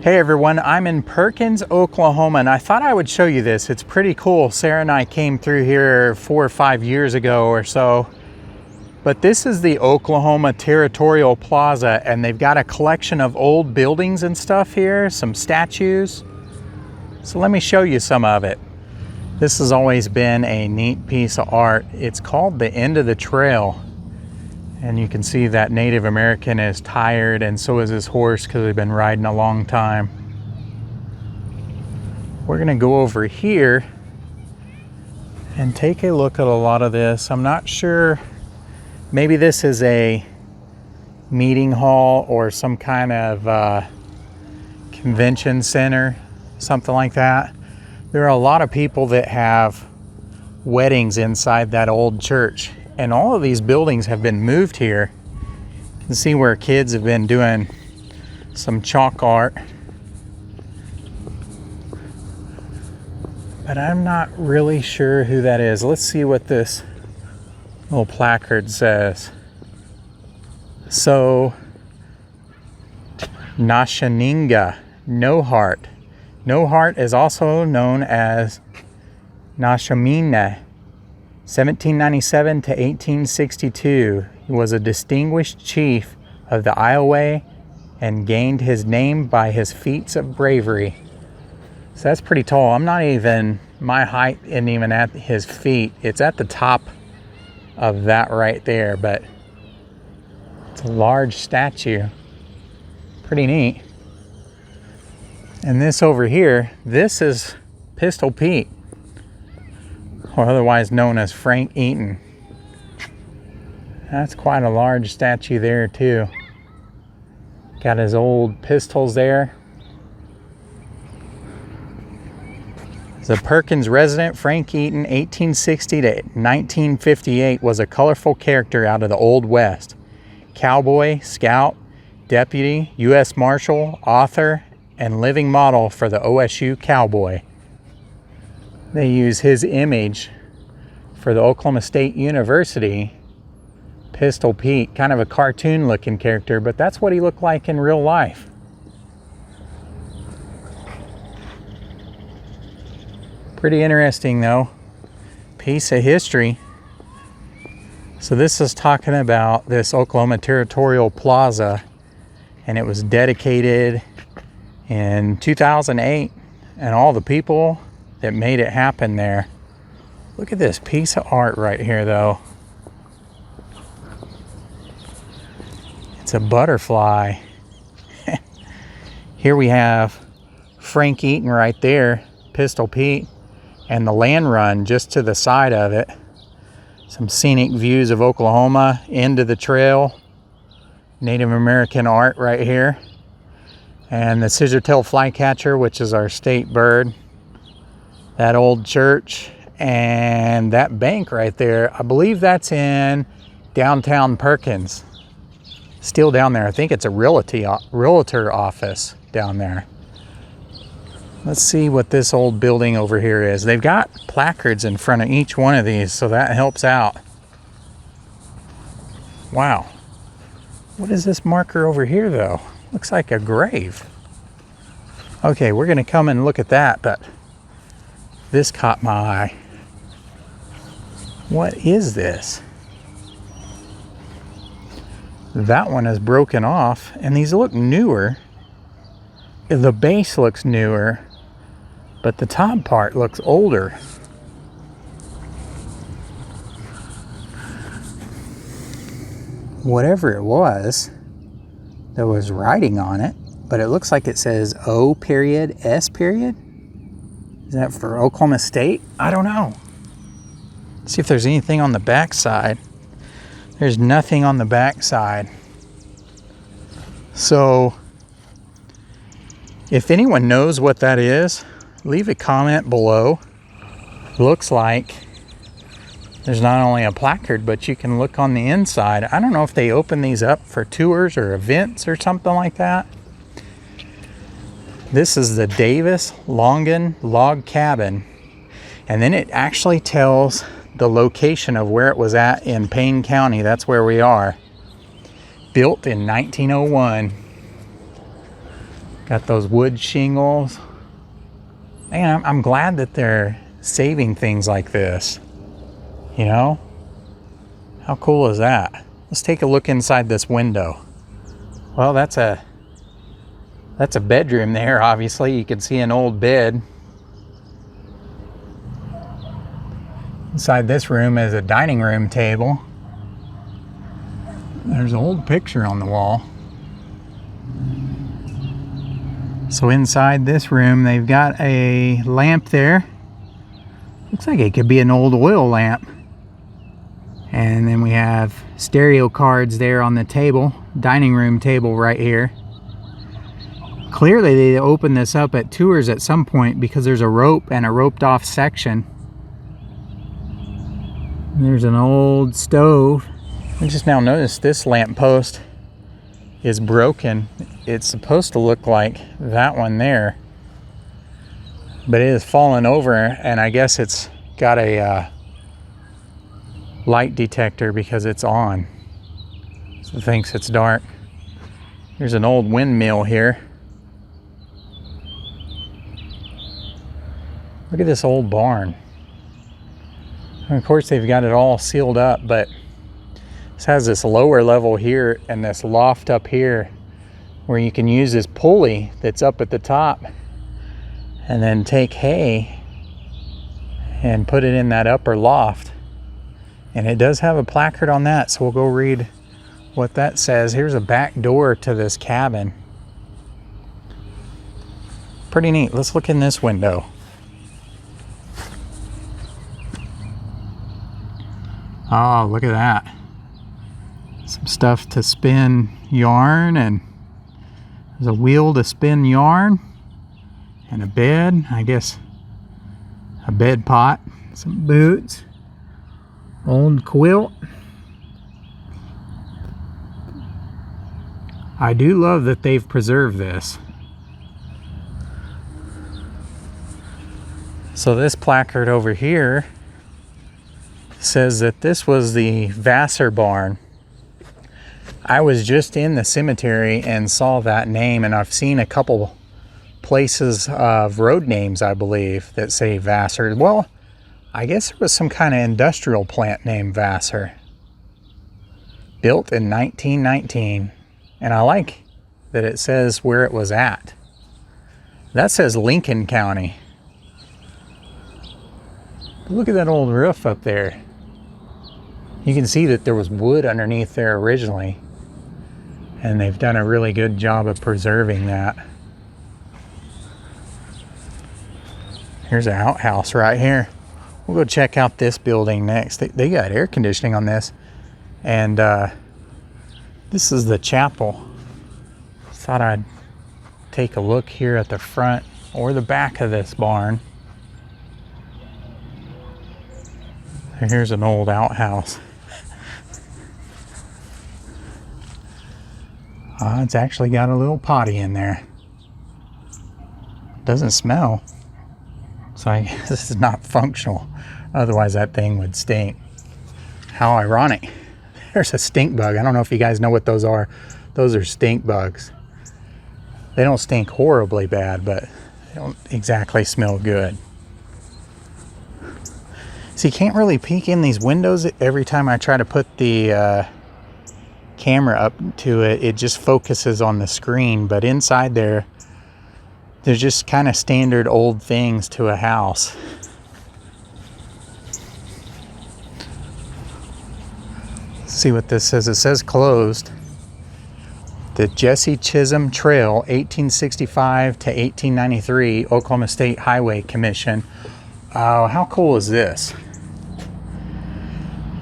Hey everyone, I'm in Perkins, Oklahoma, and I thought I would show you this. It's pretty cool. Sarah and I came through here 4 or 5 years ago or so. But this is the Oklahoma Territorial Plaza, and they've got a collection of old buildings and stuff here, some statues. So let me show you some of it. This has always been a neat piece of art. It's called the End of the Trail. And you can see that Native American is tired, and so is his horse because they've been riding a long time. We're gonna go over here and take a look at a lot of this. I'm not sure, maybe this is a meeting hall or some kind of convention center, something like that. There are a lot of people that have weddings inside that old church. And all of these buildings have been moved here. You can see where kids have been doing some chalk art. But I'm not really sure who that is. Let's see what this little placard says. So, Nashaninga, no heart. No heart is also known as Nashamina. 1797 to 1862, he was a distinguished chief of the Iowa and gained his name by his feats of bravery. So that's pretty tall. I'm not even, my height isn't even at his feet. It's at the top of that right there, but it's a large statue. Pretty neat. And this over here, this is Pistol Pete, or otherwise known as Frank Eaton. That's quite a large statue there too. Got his old pistols there. The Perkins resident Frank Eaton, 1860 to 1958, was a colorful character out of the Old West. Cowboy, scout, deputy, U.S. Marshal, author, and living model for the OSU Cowboy. They use his image for the Oklahoma State University Pistol Pete, kind of a cartoon looking character, but that's what he looked like in real life. Pretty interesting though, piece of history. So this is talking about this Oklahoma Territorial Plaza, and it was dedicated in 2008, and all the people that made it happen there. Look at this piece of art right here though. It's a butterfly. Here we have Frank Eaton right there, Pistol Pete, and the land run just to the side of it. Some scenic views of Oklahoma, end of the trail, Native American art right here, and the scissor-tail flycatcher, which is our state bird. That old church and that bank right there, I believe that's in downtown Perkins. Still down there. I think it's a realtor office down there. Let's see what this old building over here is. They've got placards in front of each one of these, so that helps out. Wow. What is this marker over here though? Looks like a grave. Okay, we're gonna come and look at that, but this caught my eye. What is this? That one is broken off, and these look newer. The base looks newer, but the top part looks older. Whatever it was, there was writing on it, but it looks like it says O period S period. Is that for Oklahoma State? I don't know. Let's see if there's anything on the back side. There's nothing on the back side. So, if anyone knows what that is, leave a comment below. Looks like there's not only a placard, but you can look on the inside. I don't know if they open these up for tours or events or something like that. This is the Davis Longan Log Cabin, and then it actually tells the location of where it was at in Payne County. That's where we are. Built in 1901. Got those wood shingles. Man, I'm glad that they're saving things like this. You know? How cool is that? Let's take a look inside this window. Well, that's a bedroom there, obviously. You can see an old bed. Inside this room is a dining room table. There's an old picture on the wall. So inside this room, they've got a lamp there. Looks like it could be an old oil lamp. And then we have stereo cards there on the table. Dining room table right here. Clearly they opened this up at tours at some point because there's a rope and a roped off section. There's an old stove. I just now noticed this lamp post is broken. It's supposed to look like that one there, but it is fallen over, and I guess it's got a light detector because it's on, so it thinks it's dark. There's an old windmill here. Look at this old barn. And of course they've got it all sealed up, but this has this lower level here and this loft up here where you can use this pulley that's up at the top and then take hay and put it in that upper loft. And it does have a placard on that, so we'll go read what that says. Here's a back door to this cabin. Pretty neat. Let's look in this window. Oh, look at that. Some stuff to spin yarn, and there's a wheel to spin yarn, and a bed, I guess a bed pot, some boots, old quilt. I do love that they've preserved this. So this placard over here says that this was the Vassar barn. I was just in the cemetery and saw that name, and I've seen a couple places of road names, I believe, that say Vassar. Well, I guess there was some kind of industrial plant named Vassar. Built in 1919. And I like that it says where it was at. That says Lincoln County. Look at that old roof up there. You can see that there was wood underneath there originally, and they've done a really good job of preserving that. Here's an outhouse right here. We'll go check out this building next. They got air conditioning on this, and this is the chapel. Thought I'd take a look here at the front or the back of this barn. Here's an old outhouse. It's actually got a little potty in there. Doesn't smell, so I guess this is not functional. Otherwise that thing would stink. How ironic. There's a stink bug. I don't know if you guys know what those are. Those are stink bugs. They don't stink horribly bad, but they don't exactly smell good. So you can't really peek in these windows. Every time I try to put the camera up to it, it just focuses on the screen. But inside there's just kind of standard old things to a house. Let's see what this says. It says closed. The Jesse Chisholm Trail, 1865 to 1893, Oklahoma State Highway Commission. Oh, how cool is this?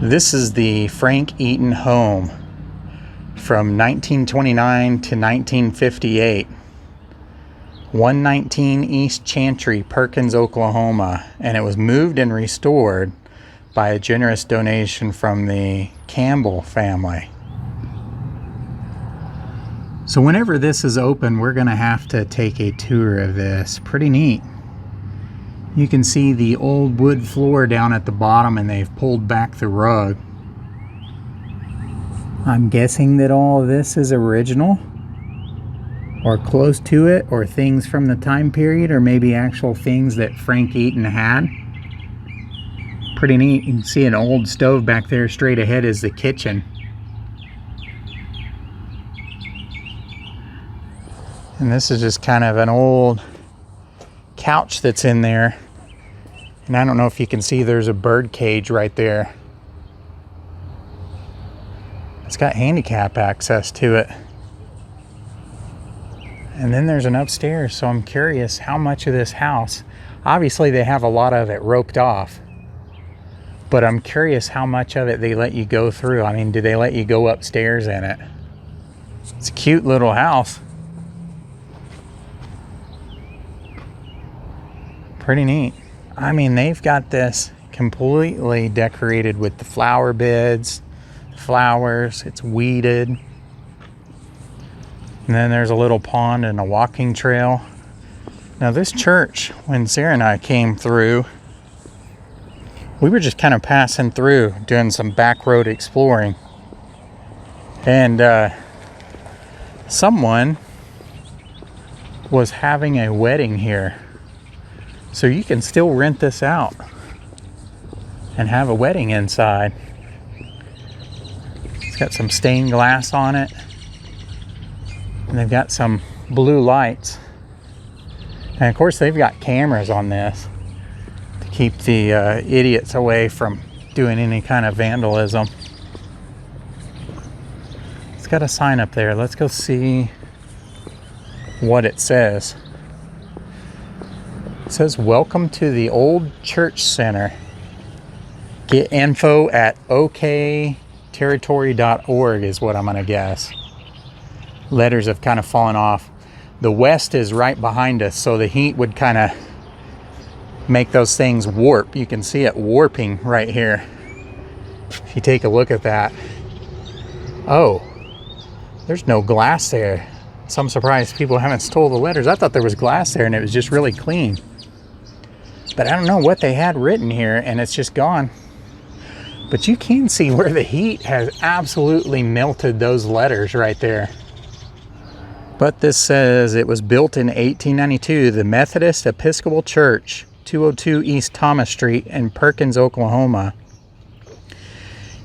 This is the Frank Eaton home from 1929 to 1958. 119 East Chantry, Perkins, Oklahoma. And it was moved and restored by a generous donation from the Campbell family. So whenever this is open, we're going to have to take a tour of this. Pretty neat. You can see the old wood floor down at the bottom, and they've pulled back the rug. I'm guessing that all of this is original. or close to it, or things from the time period, or maybe actual things that Frank Eaton had. Pretty neat. You can see an old stove back there. Straight ahead is the kitchen. And this is just kind of an old couch that's in there. And I don't know if you can see, there's a bird cage right there. It's got handicap access to it. And then there's an upstairs, so I'm curious how much of this house, obviously they have a lot of it roped off, but I'm curious how much of it they let you go through. I mean, do they let you go upstairs in it? It's a cute little house. Pretty neat. I mean, they've got this completely decorated with the flower beds, flowers. It's weeded. And then there's a little pond and a walking trail. Now this church, when Sarah and I came through, we were just kind of passing through, doing some back road exploring. And someone was having a wedding here. So you can still rent this out and have a wedding inside. It's got some stained glass on it. And they've got some blue lights. And of course they've got cameras on this to keep the idiots away from doing any kind of vandalism. It's got a sign up there. Let's go see what it says. It says, "Welcome to the Old Church Center. Get info at okterritory.org" is what I'm going to guess. Letters have kind of fallen off. The west is right behind us, so the heat would kind of make those things warp. You can see it warping right here. If you take a look at that. Oh, there's no glass there. So I'm surprised people haven't stole the letters. I thought there was glass there and it was just really clean. But I don't know what they had written here, and it's just gone. But you can see where the heat has absolutely melted those letters right there. But this says it was built in 1892, the Methodist Episcopal Church, 202 East Thomas Street in Perkins, Oklahoma.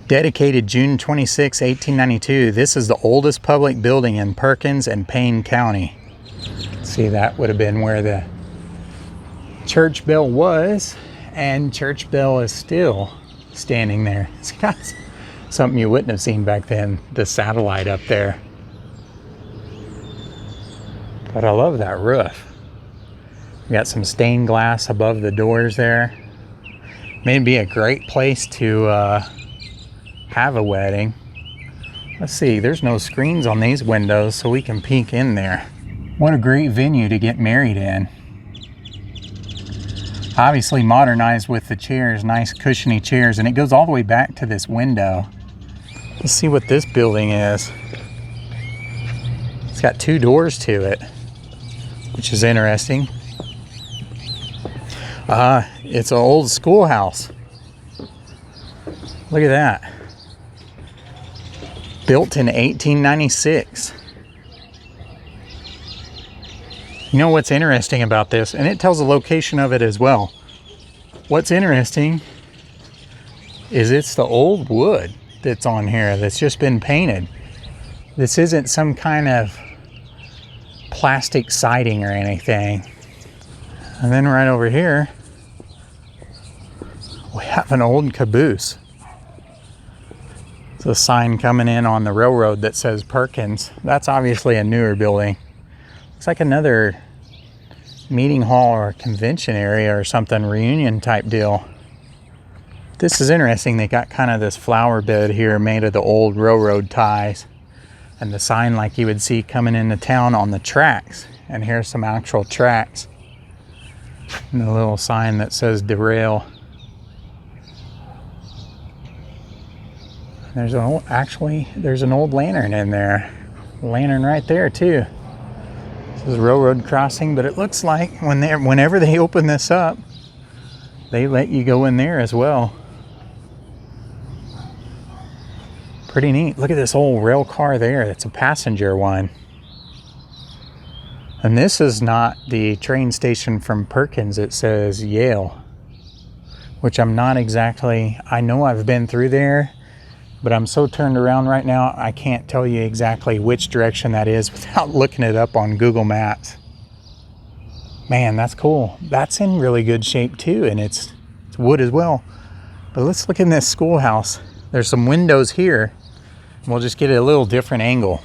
Dedicated June 26, 1892. This is the oldest public building in Perkins and Payne County. See, that would have been where the church bell was, and church bell is still standing there. It's got something you wouldn't have seen back then, the satellite up there. But I love that roof. We got some stained glass above the doors there. May be a great place to have a wedding. Let's see, there's no screens on these windows, so we can peek in there. What a great venue to get married in. Obviously modernized with the chairs, nice cushiony chairs, and it goes all the way back to this window. Let's see what this building is. It's got two doors to it, which is interesting. It's an old schoolhouse. Look at that. Built in 1896. You know what's interesting about this? And it tells the location of it as well. What's interesting is it's the old wood that's on here that's just been painted. This isn't some kind of plastic siding or anything. And then right over here, we have an old caboose. It's a sign coming in on the railroad that says Perkins. That's obviously a newer building. Looks like another meeting hall or convention area or something, reunion type deal. This is interesting. They got kind of this flower bed here made of the old railroad ties. And the sign like you would see coming into town on the tracks. And here's some actual tracks. And the little sign that says derail. There's an old, there's an old lantern in there. Lantern right there too. This is railroad crossing, but it looks like whenever they open this up, they let you go in there as well. Pretty neat. Look at this old rail car there. It's a passenger one. And this is not the train station from Perkins. It says Yale, which I'm not exactly, I know I've been through there, but I'm so turned around right now, I can't tell you exactly which direction that is without looking it up on Google Maps. Man, that's cool. That's in really good shape too, and it's wood as well. But let's look in this schoolhouse. There's some windows here. We'll just get a little different angle.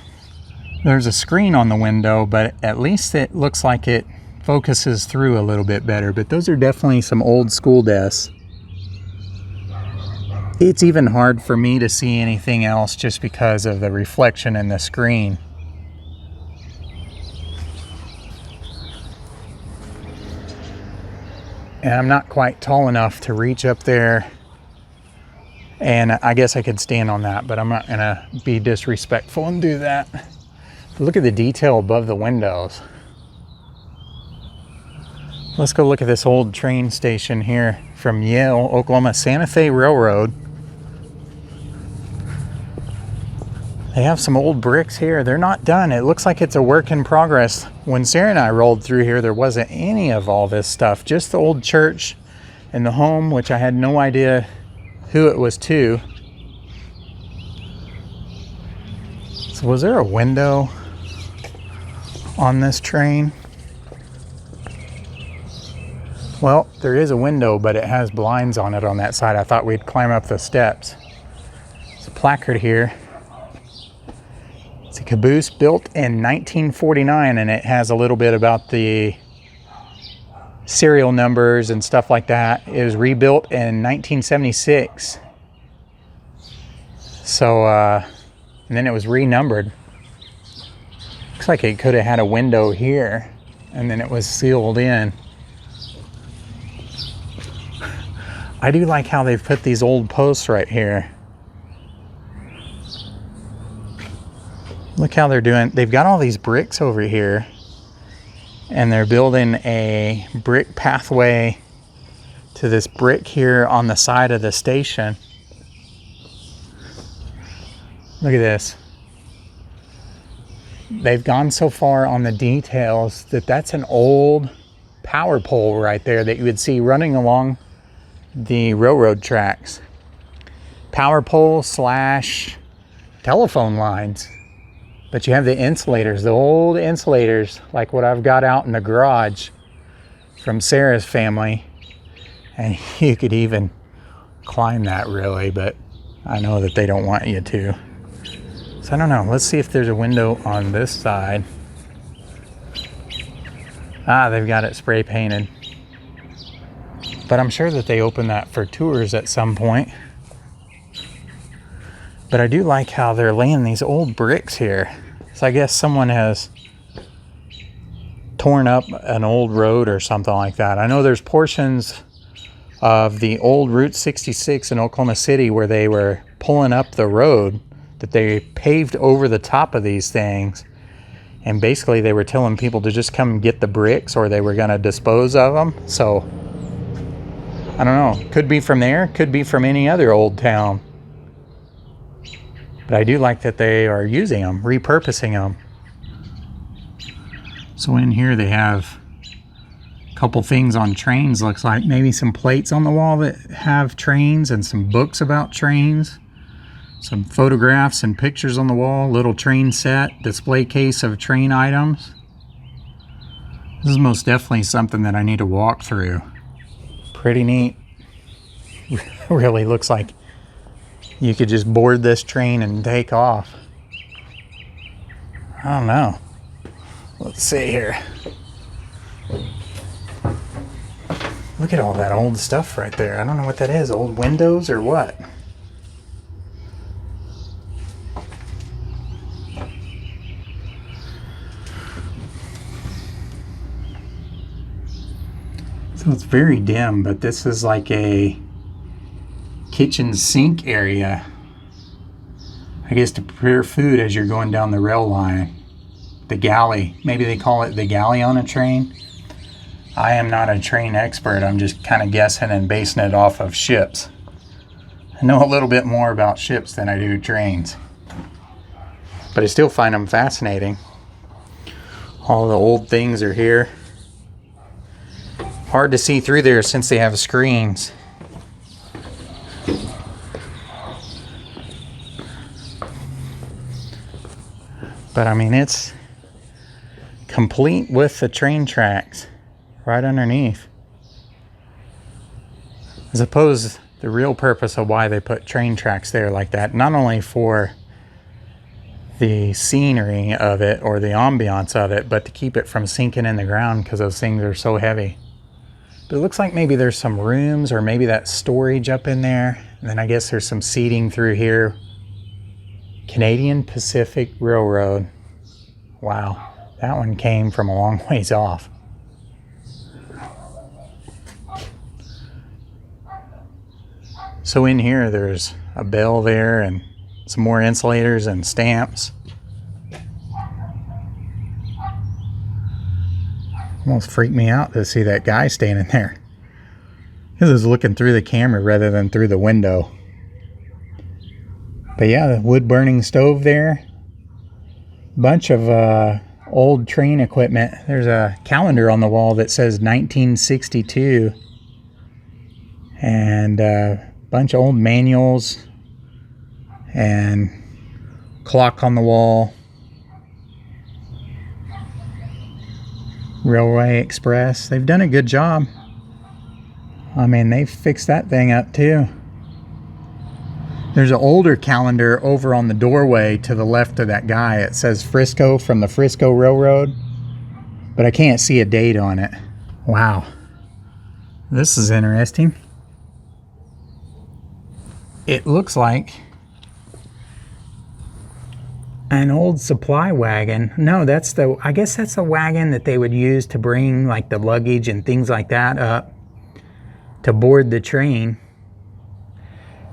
There's a screen on the window, but at least it looks like it focuses through a little bit better. But those are definitely some old school desks. It's even hard for me to see anything else just because of the reflection in the screen. And I'm not quite tall enough to reach up there. And I guess I could stand on that, but I'm not gonna be disrespectful and do that. Look at the detail above the windows. Let's go look at this old train station here from Yale, Oklahoma, Santa Fe Railroad. They have some old bricks here. They're not done. It looks like it's a work in progress. When Sarah and I rolled through here, there wasn't any of all this stuff, just the old church and the home, which I had no idea who it was to. So was there a window on this train? Well, there is a window, but it has blinds on it on that side. I thought we'd climb up the steps. There's a placard here. It's a caboose built in 1949, and it has a little bit about the serial numbers and stuff like that. It was rebuilt in 1976. So, and then it was renumbered. Looks like it could have had a window here, and then it was sealed in. I do like how they've put these old posts right here. Look how they're doing. They've got all these bricks over here, and they're building a brick pathway to this brick here on the side of the station. Look at this. They've gone so far on the details that that's an old power pole right there that you would see running along the railroad tracks. Power pole / telephone lines. But you have the insulators, the old insulators, like what I've got out in the garage from Sarah's family. And you could even climb that really, but I know that they don't want you to. So I don't know. Let's see if there's a window on this side. Ah, they've got it spray painted. But I'm sure that they open that for tours at some point. But I do like how they're laying these old bricks here. So I guess someone has torn up an old road or something like that. I know there's portions of the old Route 66 in Oklahoma City where they were pulling up the road that they paved over the top of these things. And basically they were telling people to just come get the bricks or they were going to dispose of them. So I don't know. Could be from there. Could be from any other old town. But I do like that they are using them, repurposing them. So in here they have a couple things on trains, looks like. Maybe some plates on the wall that have trains and some books about trains. Some photographs and pictures on the wall. Little train set, display case of train items. This is most definitely something that I need to walk through. Pretty neat. Really looks like you could just board this train and take off. I don't know. Let's see here. Look at all that old stuff right there. I don't know what that is. Old windows or what? So it's very dim, but this is like a kitchen sink area, I guess, to prepare food as you're going down the rail line. The galley, maybe they call it the galley on a train. I am not a train expert. I'm just kind of guessing and basing it off of ships. I know a little bit more about ships than I do trains, but I still find them fascinating. All the old things are here. Hard to see through there since they have screens. But I mean, it's complete with the train tracks right underneath. I suppose the real purpose of why they put train tracks there like that, not only for the scenery of it or the ambiance of it, but to keep it from sinking in the ground because those things are so heavy. But it looks like maybe there's some rooms or maybe that storage up in there. And then I guess there's some seating through here. Canadian Pacific Railroad. Wow, that one came from a long ways off. So in here there's a bell there and some more insulators and stamps. Almost freaked me out to see that guy standing there. He was looking through the camera rather than through the window. But yeah, the wood burning stove there. Bunch of old train equipment. There's a calendar on the wall that says 1962. And a bunch of old manuals. And clock on the wall. Railway Express. They've done a good job. I mean, they've fixed that thing up too. There's an older calendar over on the doorway to the left of that guy. It says Frisco from the Frisco Railroad, but I can't see a date on it. Wow. This is interesting. It looks like an old supply wagon. No, I guess that's the wagon that they would use to bring like the luggage and things like that up to board the train.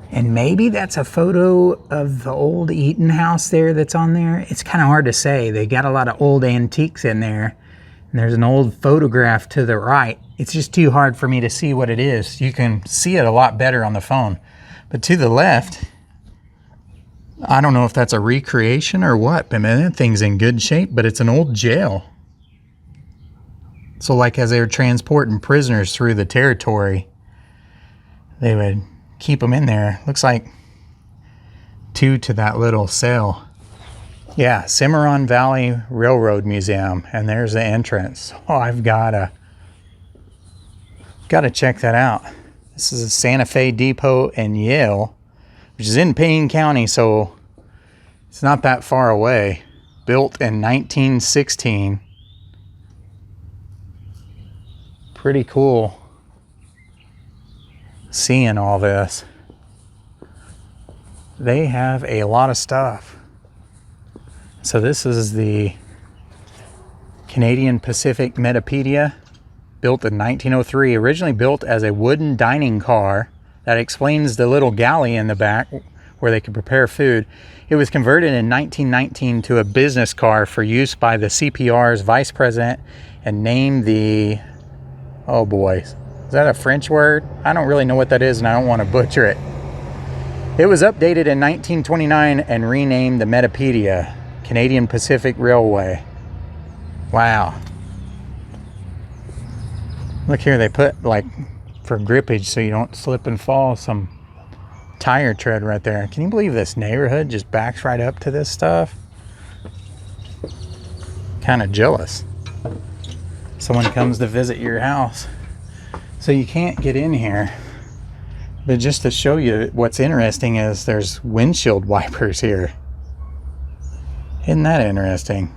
And maybe that's a photo of the old Eaton house there that's on there. It's kind of hard to say. They got a lot of old antiques in there. And there's an old photograph to the right. It's just too hard for me to see what it is. You can see it a lot better on the phone. But to the left, I don't know if that's a recreation or what, but man, that thing's in good shape, but it's an old jail. So like as they were transporting prisoners through the territory, they would keep them in there. Looks like 2 to that little cell. Yeah, Cimarron Valley Railroad Museum, and there's the entrance. Oh, I've gotta check that out. This is a Santa Fe Depot in Yale, which is in Payne County, so it's not that far away. Built in 1916. Pretty cool seeing all this. They have a lot of stuff. So this is the Canadian Pacific Metapedia, built in 1903, originally built as a wooden dining car. That explains the little galley in the back where they could prepare food. It was converted in 1919 to a business car for use by the CPR's vice president and named the, oh boy, is that a French word? I don't really know what that is and I don't want to butcher it. It was updated in 1929 and renamed the Metapedia, Canadian Pacific Railway. Wow. Look here, they put like for grippage so you don't slip and fall some tire tread right there. Can you believe this neighborhood just backs right up to this stuff? Kind of jealous. Someone comes to visit your house. So you can't get in here. But just to show you what's interesting is there's windshield wipers here. Isn't that interesting?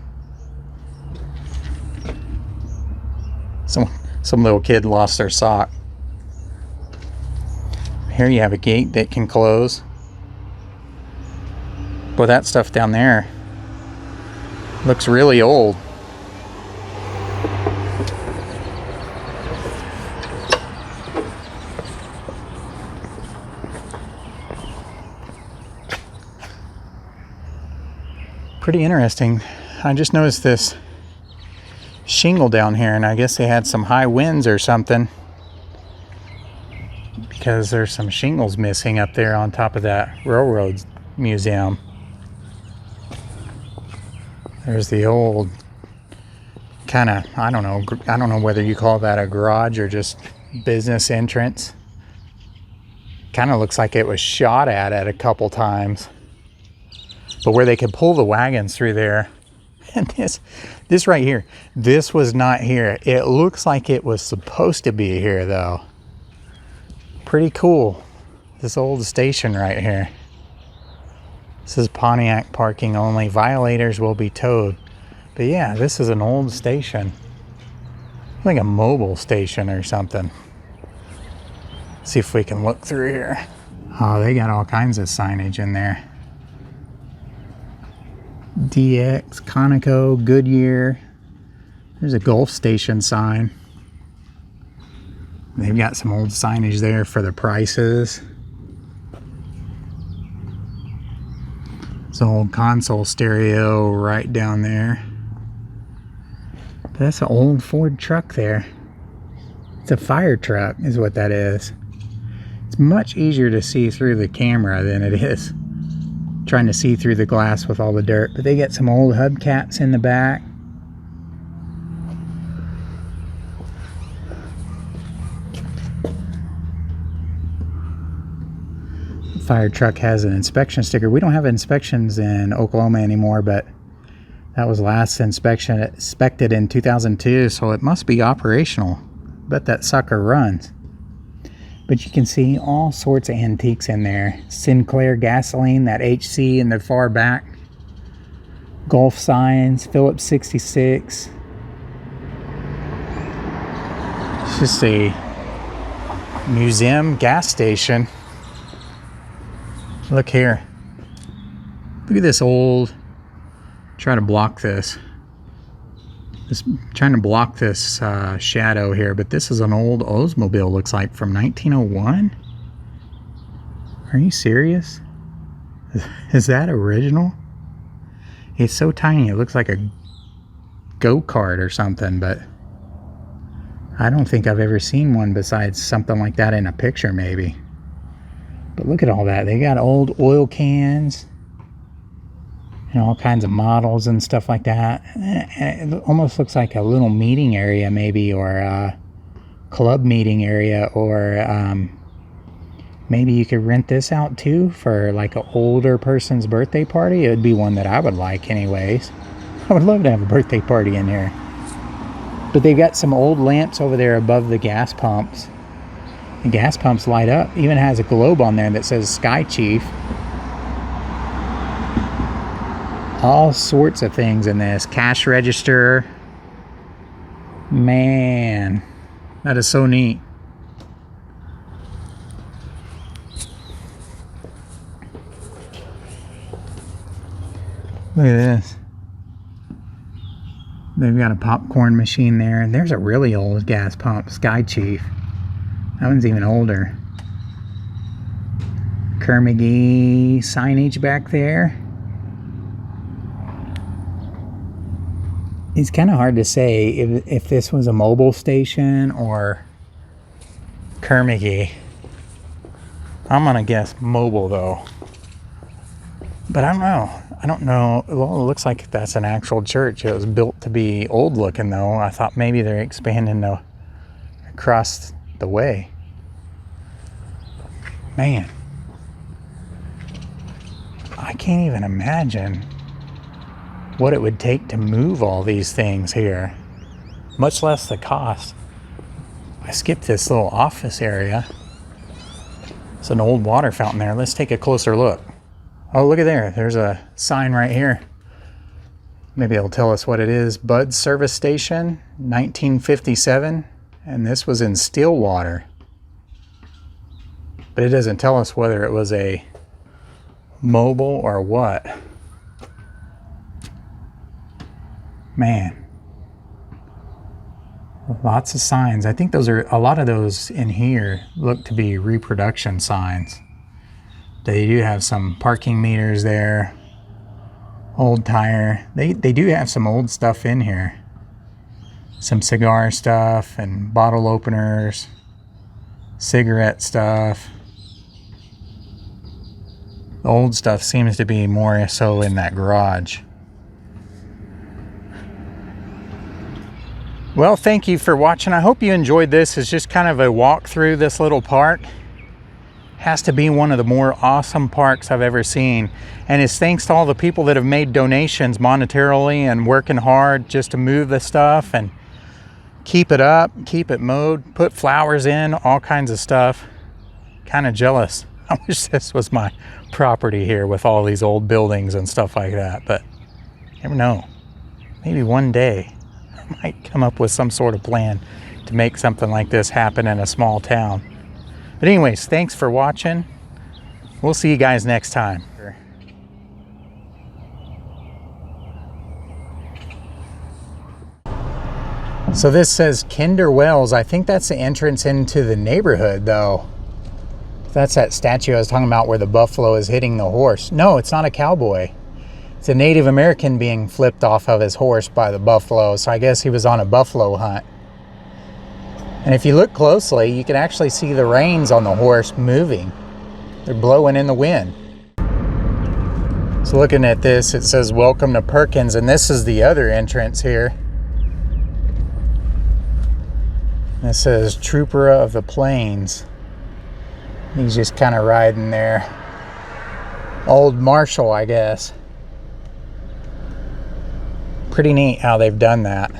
Some little kid lost their sock. Here you have a gate that can close. Boy, that stuff down there looks really old. Pretty interesting. I just noticed this shingle down here, and I guess they had some high winds or something, because there's some shingles missing up there on top of that railroad museum. There's the old kind of, I don't know whether you call that a garage or just business entrance. Kind of looks like it was shot at a couple times. But where they could pull the wagons through there. And this right here, this was not here. It looks like it was supposed to be here though. Pretty cool. This old station right here. This is Pontiac parking only. Violators will be towed. But yeah, this is an old station. Like a mobile station or something. Let's see if we can look through here. Oh, they got all kinds of signage in there. DX, Conoco, Goodyear. There's a Gulf Station sign. They've got some old signage there for the prices. It's an old console stereo right down there. But that's an old Ford truck there. It's a fire truck is what that is. It's much easier to see through the camera than it is trying to see through the glass with all the dirt. But they got some old hubcaps in the back. The fire truck has an inspection sticker. We don't have inspections in Oklahoma anymore, but that was last inspected in 2002, so it must be operational. Bet that sucker runs. But you can see all sorts of antiques in there. Sinclair gasoline, that HC in the far back. Gulf signs, Phillips 66. It's just a museum gas station. Look here. Look at this old... Try to block this. Just trying to block this shadow here, but this is an old Oldsmobile, looks like, from 1901. Are you serious? Is that original? It's so tiny, it looks like a go-kart or something, but I don't think I've ever seen one besides something like that in a picture, maybe. But look at all that. They got old oil cans. And all kinds of models and stuff like that. It almost looks like a little meeting area maybe, or a club meeting area, or maybe you could rent this out too for like an older person's birthday party. It would be one that I would like anyways. I would love to have a birthday party in here. But they've got some old lamps over there above the gas pumps. The gas pumps light up. Even has a globe on there that says Sky Chief. All sorts of things in this. Cash register. Man, that is so neat. Look at this. They've got a popcorn machine there. And there's a really old gas pump. Sky Chief. That one's even older. Kerr-McGee signage back there. It's kind of hard to say if this was a mobile station or Kerr-McGee. I'm going to guess mobile though. But I don't know. I don't know. Well, it looks like that's an actual church. It was built to be old looking though. I thought maybe they're expanding across the way. Man. I can't even imagine what it would take to move all these things here, much less the cost. I skipped this little office area. It's an old water fountain there. Let's take a closer look. Oh, look at there. There's a sign right here. Maybe it'll tell us what it is. Bud Service Station, 1957. And this was in Stillwater. But it doesn't tell us whether it was a mobile or what. Man, lots of signs. I think those are, a lot of those in here look to be reproduction signs. They do have some parking meters there. Old tire. They do have some old stuff in here. Some cigar stuff and bottle openers. Cigarette stuff. The old stuff seems to be more so in that garage. Well, thank you for watching. I hope you enjoyed this. It's just kind of a walk through this little park. Has to be one of the more awesome parks I've ever seen. And it's thanks to all the people that have made donations monetarily and working hard just to move the stuff and keep it up, keep it mowed, put flowers in, all kinds of stuff. Kind of jealous. I wish this was my property here with all these old buildings and stuff like that, but you never know. Maybe one day I might come up with some sort of plan to make something like this happen in a small town. But anyways, thanks for watching. We'll see you guys next time. So this says Kinder Wells. I think that's the entrance into the neighborhood though. That's that statue I was talking about where the buffalo is hitting the horse. No, it's not a cowboy. It's a Native American being flipped off of his horse by the buffalo. So I guess he was on a buffalo hunt. And if you look closely, you can actually see the reins on the horse moving. They're blowing in the wind. So looking at this, it says welcome to Perkins, and this is the other entrance here. This says Trooper of the Plains. He's just kind of riding there. Old Marshall, I guess. Pretty neat how they've done that.